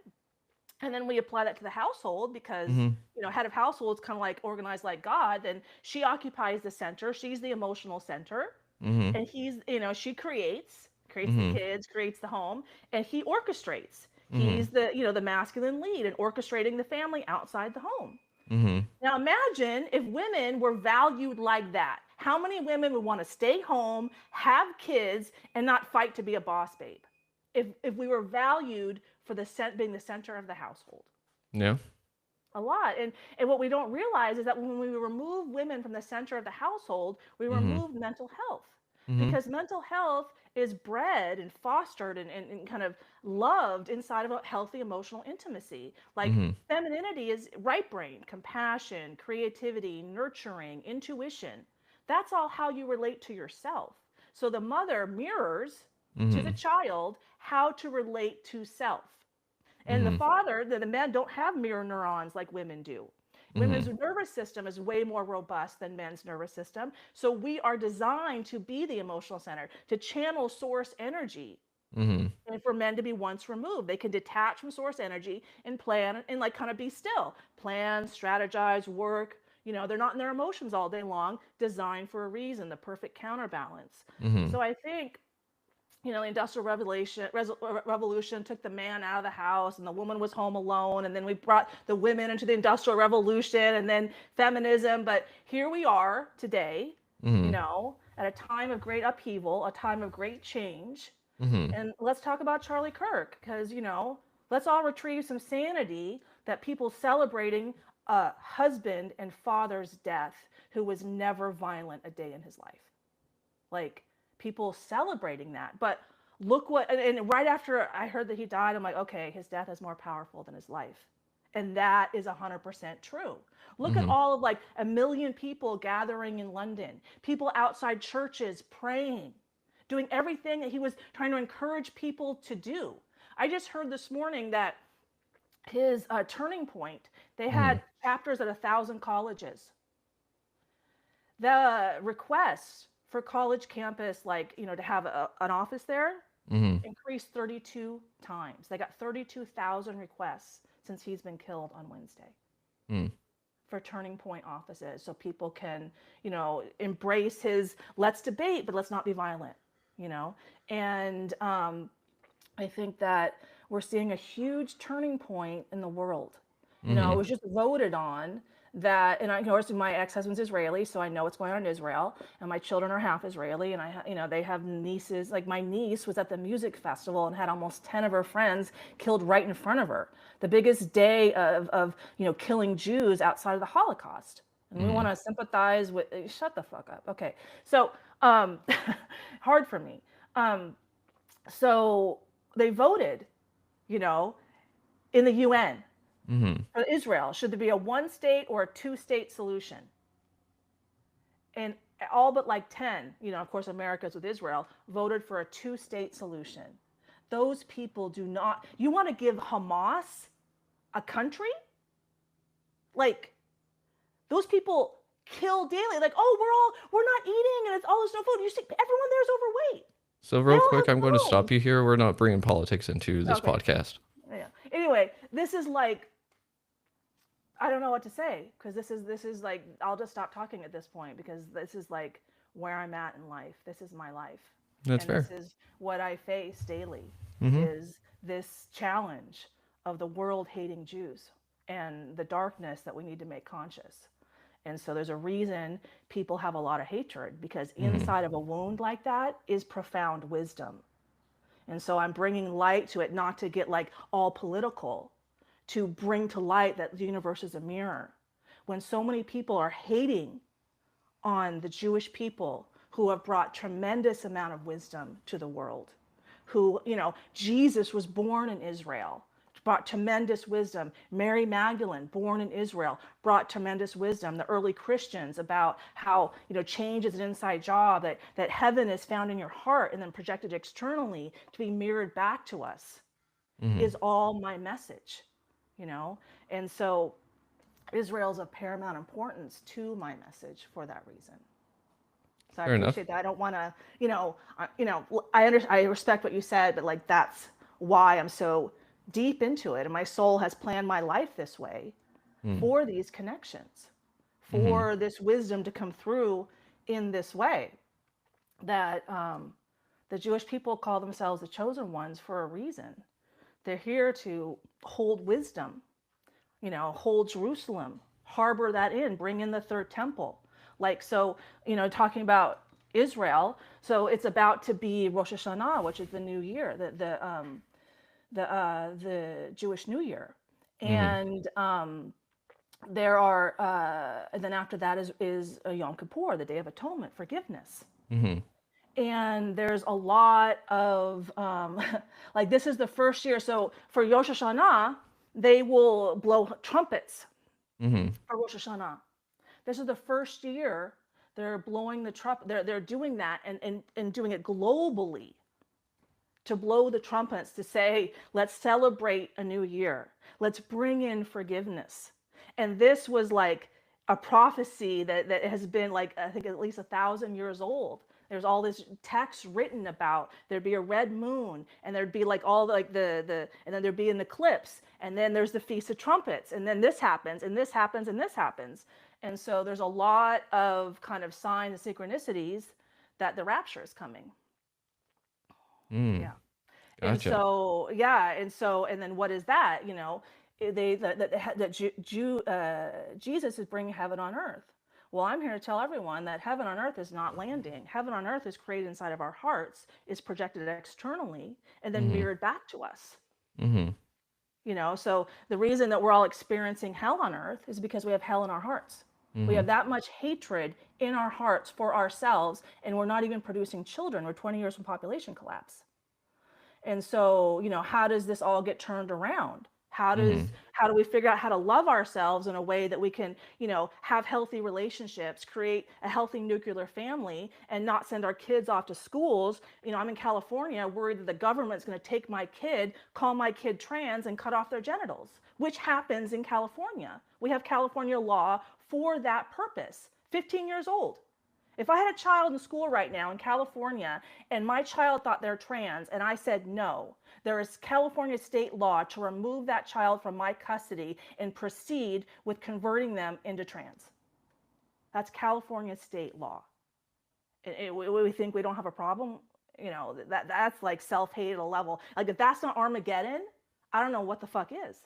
and then we apply that to the household because Mm-hmm. head of household is kind of like organized like God, then she occupies the center, she's the emotional center, Mm-hmm. and he's, she creates the Mm-hmm. kids, creates the home, and he orchestrates. Mm-hmm. He's the, the masculine lead in orchestrating the family outside the home. Mm-hmm. Now imagine if women were valued like that. How many women would want to stay home, have kids, and not fight to be a boss babe? If we were valued for being the center of the household. Yeah. A lot. And what we don't realize is that when we remove women from the center of the household, we Mm-hmm. remove mental health. Mhm. because mental health is bred and fostered and kind of loved inside of a healthy emotional intimacy. Like Mhm. femininity is right brain, compassion, creativity, nurturing, intuition. That's all how you relate to yourself. So the mother mirrors to the Mhm. child how to relate to self. And the Mhm. father, the men don't have mirror neurons like women do. Women's Mhm. nervous system is way more robust than men's nervous system. So we are designed to be the emotional center, to channel source energy. Mhm. And for men to be once removed, they can detach from source energy and plan and like kind of be still, plan, strategize, work. They're not in their emotions all day long, designed for a reason, the perfect counterbalance. Mhm. So I think the industrial revolution took the man out of the house and the woman was home alone, and then we brought the women into the industrial revolution and then feminism. But here we are today, Mhm. at a time of great upheaval, a time of great change. Mhm. And let's talk about Charlie Kirk, because let's all retrieve some sanity that people celebrating a husband and father's death who was never violent a day in his life, like people celebrating that. But look what, and right after I heard that he died, I'm like, okay, his death is more powerful than his life. And that is 100% true. Look at Mhm. all of like a million people gathering in London, people outside churches praying, doing everything that he was trying to encourage people to do. I just heard this morning that his turning point, they Mhm. had chapters at 1,000 colleges. The requests for college campus, like, to have an office there, Mhm. increased 32 times. They got 32,000 requests since he's been killed on Wednesday Mhm. for turning point offices, so people can, embrace his let's debate, but let's not be violent, you know? And I think that we're seeing a huge turning point in the world. It Mhm. was just voted on that, and of course, my ex-husband's Israeli, so I know what's going on in Israel, and my children are half Israeli, and they have nieces. Like my niece was at the music festival and had almost 10 of her friends killed right in front of her. The biggest day of killing Jews outside of the Holocaust. And we want Mhm. to sympathize with, shut the fuck up. Okay. So, hard for me. Um, so they voted, you know, in the UN Mhm. for Israel. Should there be a one state or a two-state solution? And all but like 10, of course, America's with Israel, voted for a two-state solution. Those people do not, you want to give Hamas a country? Like, those people kill daily. Like, oh, we're not eating and it's all there's no food. You see, everyone there's overweight. So They real all quick, I'm going to have stop phones. you here. We're not bringing politics into this Okay. podcast. Yeah. Anyway, this is like, I don't know what to say, because this is like, I'll just stop talking at this point, because this is like where I'm at in life. This is my life, That's and this fair. is what I face daily, Mhm. is this challenge of the world hating Jews and the darkness that we need to make conscious. And so there's a reason people have a lot of hatred, because Mhm. inside of a wound like that is profound wisdom. And so I'm bringing light to it, not to get like all political, to bring to light that the universe is a mirror. When so many people are hating on the Jewish people who have brought tremendous amount of wisdom to the world, who, Jesus was born in Israel, brought tremendous wisdom. Mary Magdalene, born in Israel, brought tremendous wisdom. The early Christians, about how, change is an inside job, that heaven is found in your heart and then projected externally to be mirrored back to us, Mhm. is all my message, you know? And so Israel is of paramount importance to my message for that reason. So I Fair enough. appreciate that. I don't want to, I respect what you said, but like that's why I'm so deep into it, and my soul has planned my life this way Mhm. for these connections, Mhm. for this wisdom to come through in this way. That the Jewish people call themselves the chosen ones for a reason. They're here to hold wisdom, hold Jerusalem, harbor that in, bring in the third temple. Like, so, talking about Israel, so it's about to be Rosh Hashanah, which is the new year, the Jewish New Year. Mhm. And there are, and then after that is a Yom Kippur, the Day of Atonement, forgiveness. Mhm. And there's a lot of like this is the first year. So for Rosh Hashanah, they will blow trumpets Mm-hmm. for Rosh Hashanah. This is the first year they're blowing the trumpet. They're doing that and doing it globally, to blow the trumpets to say, let's celebrate a new year. Let's bring in forgiveness. And this was like a prophecy that has been like, I think at least 1,000 years old. There's all this text written about there'd be a red moon, and there'd be like all like the and then there'd be an eclipse, and then there's the Feast of Trumpets, and then this happens, and this happens, and this happens. And so there's a lot of kind of signs and synchronicities that the rapture is coming. Mm. Yeah. And Gotcha. so, yeah, and so, and then what is that? Jesus is bringing heaven on earth. Well, I'm here to tell everyone that heaven on earth is not landing. Heaven on earth is created inside of our hearts, is projected externally, and then Mm-hmm. mirrored back to us. Mm-hmm. So the reason that we're all experiencing hell on earth is because we have hell in our hearts. We Mm-hmm. have that much hatred in our hearts for ourselves, and we're not even producing children. We're 20 years from population collapse. And so, how does this all get turned around? Mm-hmm. How do we figure out how to love ourselves in a way that we can, have healthy relationships, create a healthy nuclear family, and not send our kids off to schools? I'm in California, worried that the government's going to take my kid, call my kid trans, and cut off their genitals, which happens in California. We have California law for that purpose. 15 years old. If I had a child in school right now in California and my child thought they're trans and I said no, there is California state law to remove that child from my custody and proceed with converting them into trans. That's California state law. We think we don't have a problem. That's like self-hate at a level. Like if that's not Armageddon, I don't know what the fuck is.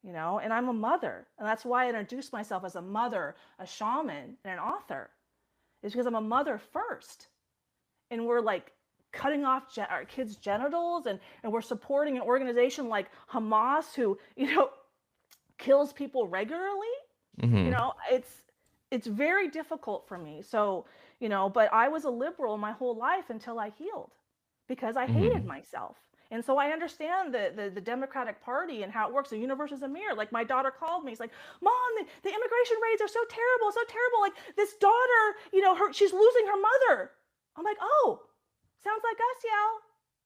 And I'm a mother. And that's why I introduced myself as a mother, a shaman, and an author. Is because I'm a mother first. And we're like cutting off our kids' genitals, and we're supporting an organization like Hamas who, kills people regularly. Mm-hmm. It's very difficult for me. So, but I was a liberal my whole life until I healed because I hated Mm-hmm. myself. And so I understand the Democratic Party and how it works. The universe is a mirror. Like my daughter called me. She's like, Mom, the immigration raids are so terrible, so terrible. Like this daughter, she's losing her mother. I'm like, oh, sounds like us, Yal.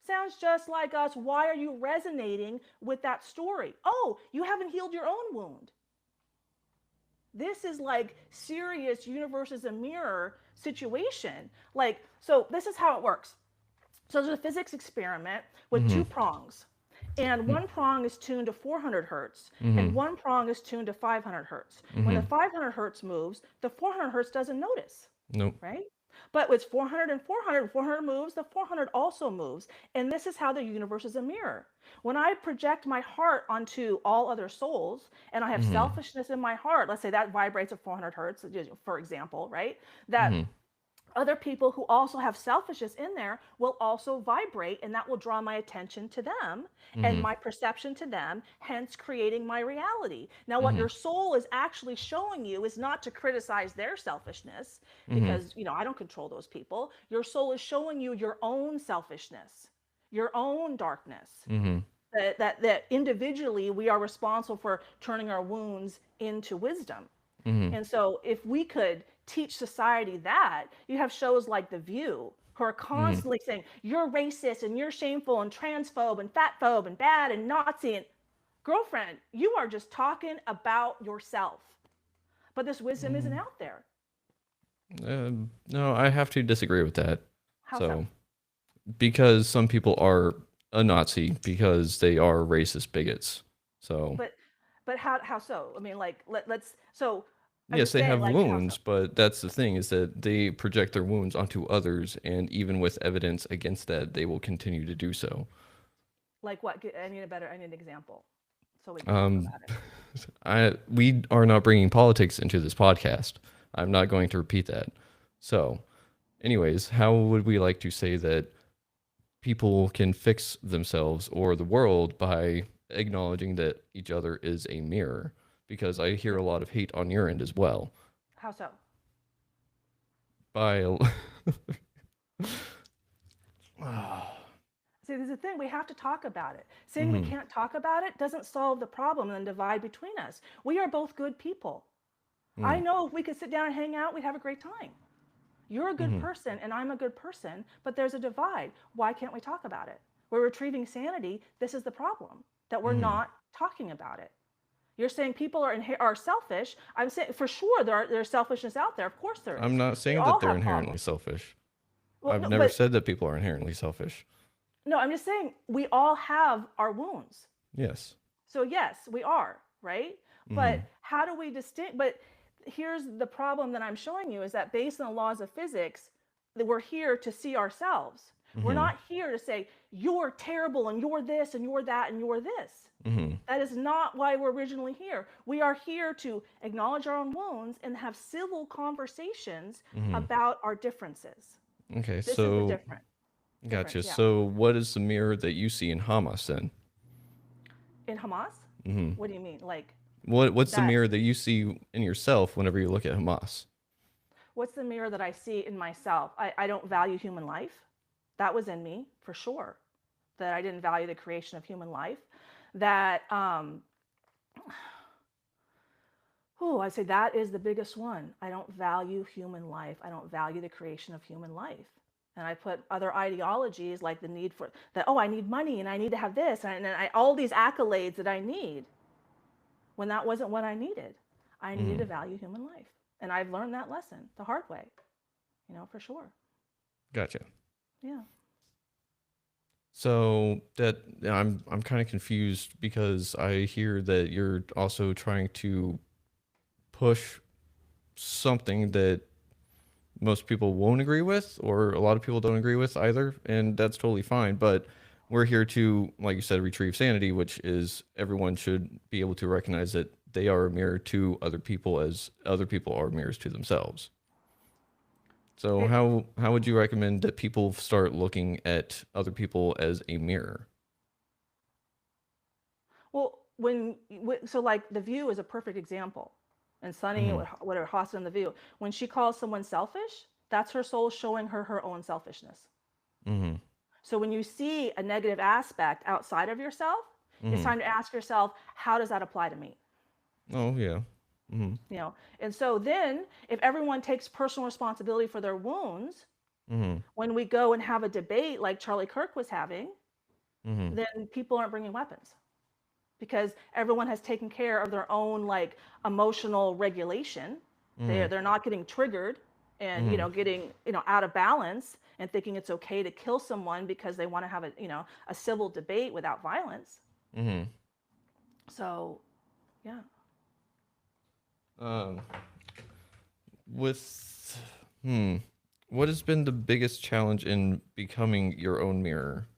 Sounds just like us. Why are you resonating with that story? Oh, you haven't healed your own wound. This is like serious universe is a mirror situation. Like, so this is how it works. So there's a physics experiment with Mm-hmm. two prongs. And one prong is tuned to 400 hertz, and Mm-hmm. one prong is tuned to 500 hertz. When the Mm-hmm. 500 hertz moves, the 400 hertz doesn't notice, Nope. right? But it's 400 and 400. 400 moves, the 400 also moves. And this is how the universe is a mirror. When I project my heart onto all other souls, and I have Mm-hmm. selfishness in my heart, let's say that vibrates at 400 hertz, for example, right? That Mm-hmm. other people who also have selfishness in there will also vibrate, and that will draw my attention to them and Mm-hmm. my perception to them, hence creating my reality. Now what Mm-hmm. your soul is actually showing you is not to criticize their selfishness, Mm-hmm. because I don't control those people. Your soul is showing you your own selfishness, your own darkness, Mm-hmm. that individually we are responsible for turning our wounds into wisdom. Mm-hmm. And so, if we could teach society that, you have shows like The View who are Mm-hmm. constantly saying, you're racist and you're shameful and transphobe and fatphobe and bad and Nazi. And girlfriend, you are just talking about yourself. But this wisdom isn't out there. No, I have to disagree with that. How so? So, because some people are a Nazi because they are racist bigots. So, But how so? I mean, like let's so I'm yes, just they saying, have like, how so? wounds, but that's the thing is that they project their wounds onto others, and even with evidence against that, they will continue to do so. Like what? I need an example so we can talk Um, about it. we are not bringing politics into this podcast. I'm not going to repeat that. So, anyways, how would we like to say that people can fix themselves or the world by acknowledging that each other is a mirror? Because I hear a lot of hate on your end as well. How so? By we have to talk about it. Saying we Mm-hmm. can't talk about it doesn't solve the problem and the divide between us. We are both good people. I know if we could sit down and hang out, we'd have a great time. You're a good Mm-hmm. person and I'm a good person, but there's a divide. Why can't we talk about it? We're retrieving sanity. This is the problem, that we're Mm-hmm. not talking about it. You're saying people are selfish. I'm saying for sure there's selfishness out there. Of course there I'm is. not We saying that all they're have inherently problems. selfish. Well, I've no, never but said that people are inherently selfish. no, I'm just saying we all have our wounds. Yes. So yes, we are, right? Mm-hmm. But how do we distinct but here's the problem that I'm showing you is that based on the laws of physics, that we're here to see ourselves. We're Mm-hmm. not here to say you're terrible and you're this and you're that and you're this. Mm-hmm. That is not why we're originally here. We are here to acknowledge our own wounds and have civil conversations Mm-hmm. about our differences. Okay, This is the so gotcha. difference, yeah. So what is the mirror that you see in Hamas then? In Hamas? Mm-hmm. What do you mean? Like What's the that mirror that you see in yourself whenever you look at Hamas? what's the mirror that I see in myself? I don't value human life. That was in me for sure. That I didn't value the creation of human life. That I say that is the biggest one. I don't value human life. I don't value the creation of human life. And I put other ideologies like the need for that, I need money and I need to have this and all these accolades that I need when that wasn't what I needed. I needed Mm-hmm. to value human life. And I've learned that lesson the hard way, for sure. Gotcha. Yeah. So that I'm kind of confused because I hear that you're also trying to push something that most people won't agree with, or a lot of people don't agree with either, and that's totally fine. But we're here to, like you said, retrieve sanity, which is everyone should be able to recognize that they are a mirror to other people as other people are mirrors to themselves. So It, how would you recommend that people start looking at other people as a mirror? well, so like The View is a perfect example. And Sunny, Mm-hmm. whatever, Hostel in The View, when she calls someone selfish, that's her soul showing her her own selfishness. Mm-hmm. So when you see a negative aspect outside of yourself, it's Mm-hmm. time to ask yourself, how does that apply to me? Oh yeah. Mm-hmm. And so then if everyone takes personal responsibility for their wounds, Mm-hmm. when we go and have a debate like Charlie Kirk was having, Mm-hmm. then people aren't bringing weapons because everyone has taken care of their own like emotional regulation. Mm-hmm. They're not getting triggered and Mm-hmm. getting out of balance and thinking it's okay to kill someone because they want to have a civil debate without violence. Mm-hmm. So yeah. Um, with what has been the biggest challenge in becoming your own mirror?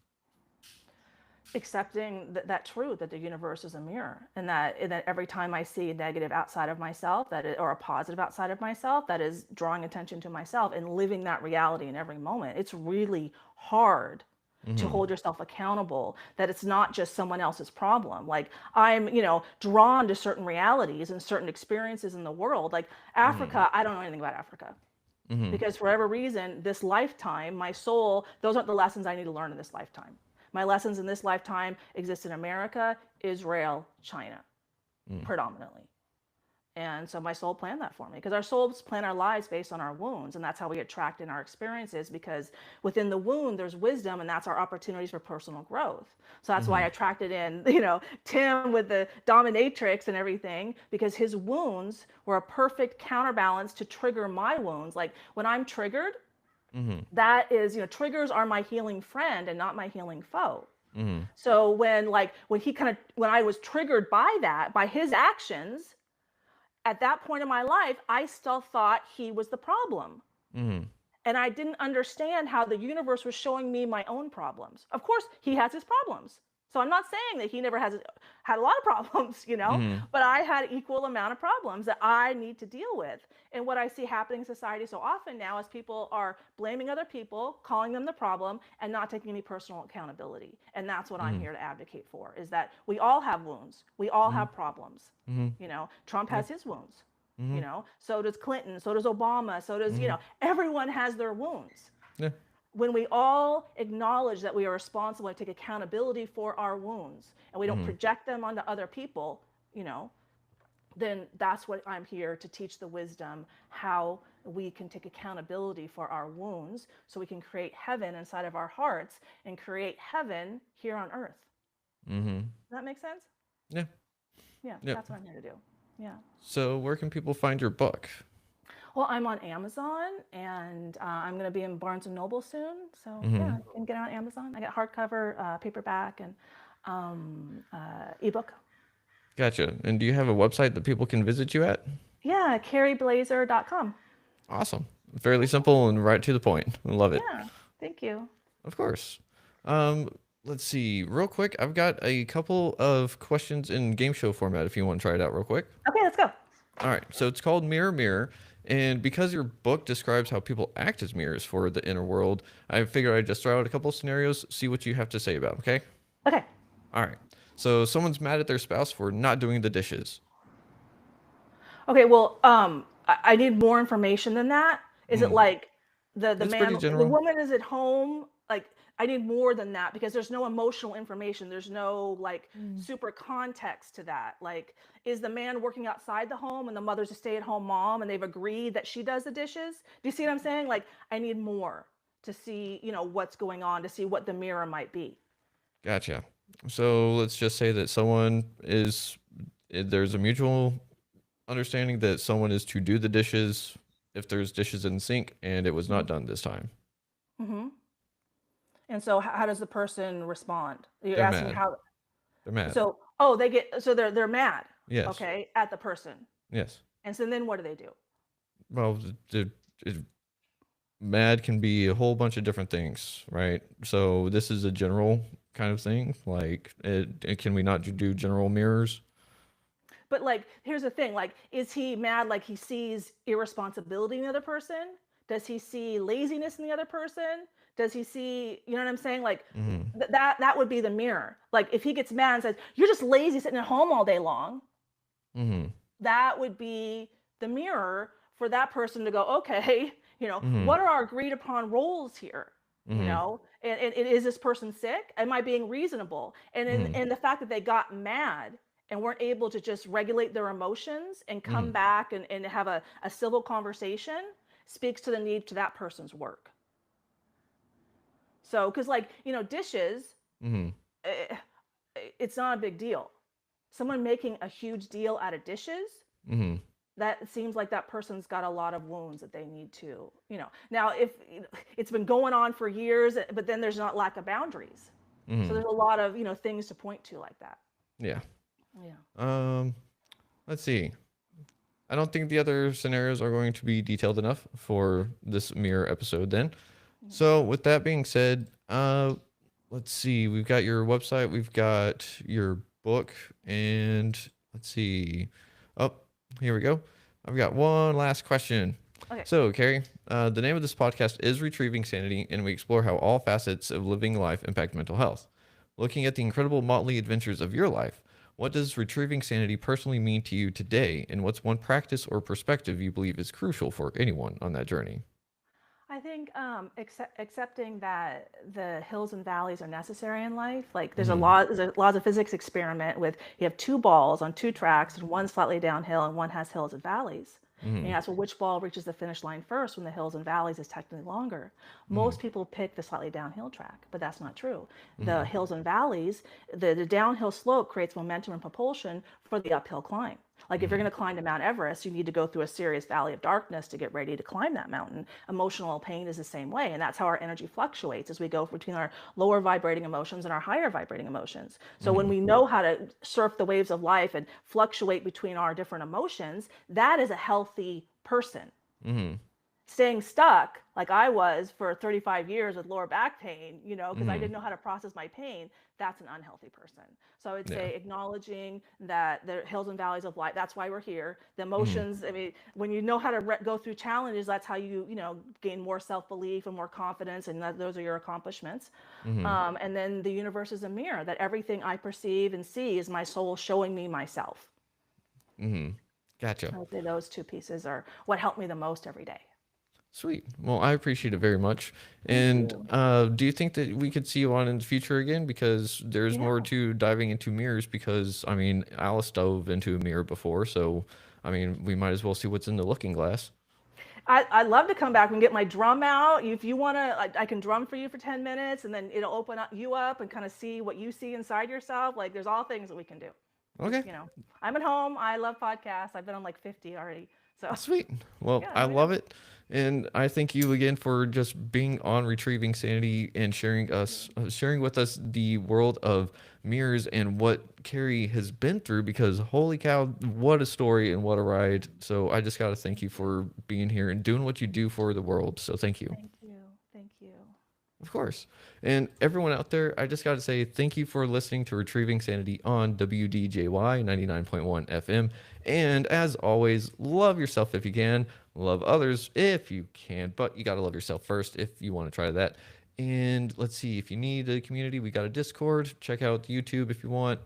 Accepting that truth that the universe is a mirror and that every time I see a negative outside of myself or a positive outside of myself, that is drawing attention to myself and living that reality in every moment. It's really hard to Mm-hmm. hold yourself accountable, that it's not just someone else's problem. Like I'm drawn to certain realities and certain experiences in the world, like Mm-hmm. Africa. I don't know anything about Africa Mm-hmm. because for whatever reason, this lifetime, my soul, those aren't the lessons I need to learn in this lifetime. My lessons in this lifetime exist in America, Israel, China, predominantly. And so my soul planned that for me because our souls plan our lives based on our wounds. And that's how we get tracked in our experiences because within the wound, there's wisdom and that's our opportunities for personal growth. So that's why Mm-hmm. I attracted in, Tim with the dominatrix and everything because his wounds were a perfect counterbalance to trigger my wounds. Like when I'm triggered, Mm-hmm. that is, triggers are my healing friend and not my healing foe. Mm-hmm. So when I was triggered by that, by his actions, at that point in my life, I still thought he was the problem. Mm-hmm. And I didn't understand how the universe was showing me my own problems. Of course, he has his problems. So I'm not saying that he never had a lot of problems, Mm-hmm. but I had equal amount of problems that I need to deal with. And what I see happening in society so often now is people are blaming other people, calling them the problem, and not taking any personal accountability. And that's what I'm Mm-hmm. here to advocate for, is that we all have wounds. We all Mm-hmm. have problems. Mm-hmm. Trump Yeah. has his wounds. Mm-hmm. So does Clinton, so does Obama, so does, Mm-hmm. everyone has their wounds. Yeah. when we all acknowledge that we are responsible and take accountability for our wounds and we don't Mm-hmm. project them onto other people, you know, then that's what I'm here to teach, the wisdom, how we can take accountability for our wounds so we can create heaven inside of our hearts and create heaven here on earth. Mm-hmm. Does that make sense? Yeah. Yeah, Yep. that's what I'm here to do. Yeah. So where can people find your book? Well, I'm on Amazon, and I'm going to be in Barnes and Noble soon. So yeah, Mm-hmm. you can get it on Amazon. I got hardcover, paperback, and ebook. Gotcha. And do you have a website that people can visit you at? Yeah, kerryblaser.com. Awesome. Fairly simple and right to the point. I love it. Yeah, thank you. Of course. Um, let's see. Real quick, I've got a couple of questions in game show format if you want to try it out real quick. Okay, let's go. All right. So it's called Mirror Mirror. And because your book describes how people act as mirrors for the inner world, I figured I'd just throw out a couple of scenarios, see what you have to say about 'em, okay? Okay. All right. So someone's mad at their spouse for not doing the dishes. Okay, well, I need more information than that. Is it Mm. like the It's pretty man, the general. woman is at home? Like, I need more than that because there's no emotional information. There's no like super context to that. Like, is the man working outside the home and the mother's a stay-at-home mom and they've agreed that she does the dishes? Do you see what I'm saying? Like, I need more to see, what's going on, to see what the mirror might be. Gotcha. So let's just say that there's a mutual understanding that someone is to do the dishes if there's dishes in the sink and it was not Hmm. done this time. Hmm. And so, how does the person respond? You're They're asking mad. how. They're mad. So, oh, they're mad, Yes. okay, at the person. Yes. And so then what do they do? Well, mad can be a whole bunch of different things, right? So this is a general kind of thing. Like, can we not do general mirrors? But like, here's the thing: like, is he mad? Like he sees irresponsibility in the other person? Does he see laziness in the other person? Does he see? You know what I'm saying? Like, Mm-hmm. that would be the mirror. Like, if he gets mad and says, "You're just lazy sitting at home all day long," Mm-hmm. that would be the mirror for that person to go, okay, Mm-hmm. what are our agreed upon roles here? Mm-hmm. And is this person sick? Am I being reasonable? Mm-hmm. And the fact that they got mad and weren't able to just regulate their emotions and come Mm-hmm. back and have a civil conversation speaks to the need to that person's work. So, because like, dishes, Mm-hmm. eh, it's not a big deal. Someone making a huge deal out of dishes, Mm-hmm. that seems like that person's got a lot of wounds that they need to, now if it's been going on for years, but then there's not lack of boundaries. So Mm-hmm. there's a lot of, things to point to like that. Yeah. Yeah. Um, let's see. I don't think the other scenarios are going to be detailed enough for this mirror episode then. So with that being said, let's see. We've got your website, we've got your book, and let's see. Oh, here we go. I've got one last question. Okay. So, Carrie, the name of this podcast is Retrieving Sanity, and we explore how all facets of living life impact mental health. Looking at the incredible motley adventures of your life, what does retrieving sanity personally mean to you today, and what's one practice or perspective you believe is crucial for anyone on that journey? I think accepting that the hills and valleys are necessary in life. Like Mm-hmm. there's a laws of physics experiment with you have two balls on two tracks, and one slightly downhill and one has hills and valleys. And Mm-hmm. you ask, well, which ball reaches the finish line first when the hills and valleys is technically longer? Mm-hmm. Most people pick the slightly downhill track, but that's not true. Mm-hmm. The hills and valleys, the downhill slope creates momentum and propulsion for the uphill climb. Like if you're Mm-hmm. going to climb to Mount Everest, you need to go through a serious valley of darkness to get ready to climb that mountain. Emotional pain is the same way, and that's how our energy fluctuates as we go between our lower vibrating emotions and our higher vibrating emotions. So when Mm-hmm. we know how to surf the waves of life and fluctuate between our different emotions, that is a healthy person. Mm-hmm. Staying stuck like I was for 35 years with lower back pain, because I Mm-hmm. didn't know how to process my pain, that's an unhealthy person. So I would Yeah. say acknowledging that the hills and valleys of life, that's why we're here. The Mm-hmm. emotions, I mean, when you know how to go through challenges, that's how you gain more self-belief and more confidence, and those are your accomplishments. Mm-hmm. And then the universe is a mirror, that everything I perceive and see is my soul showing me myself. Mm-hmm. Gotcha. I would say those two pieces are what helped me the most every day. Sweet. Well, I appreciate it very much. Thank And you. do you think that we could see you on in the future again? Because there's Yeah. more to diving into mirrors. Because I mean, Alice dove into a mirror before, so I mean, we might as well see what's in the looking glass. I'd love to come back and get my drum out. If you want to, I can drum for you for 10 minutes and then it'll open up you up and kind of see what you see inside yourself. Like there's all things that we can do. Just, Okay. I'm at home. I love podcasts. I've been on like 50 already. So Sweet. Well, yeah, I let me know. love it. And I thank you again for just being on Retrieving Sanity and sharing with us the world of mirrors and what Carrie has been through because holy cow, what a story and what a ride. So I just got to thank you for being here and doing what you do for the world. So thank you. Thank you. Thank you. Of course. And everyone out there, I just got to say thank you for listening to Retrieving Sanity on WDJY 99.1 FM. And as always, love yourself if you can, love others if you can, but you got to love yourself first if you want to try that. And let's see, if you need a community, we got a Discord. Check out YouTube if you want,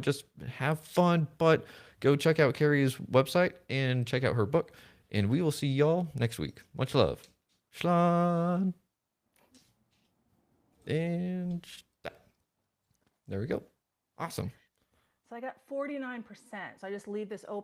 just have fun, but go check out Carrie's website and check out her book. And we will see y'all next week. Much love. Schlan. And there we go. Awesome. So I got 49%. So I just leave this open.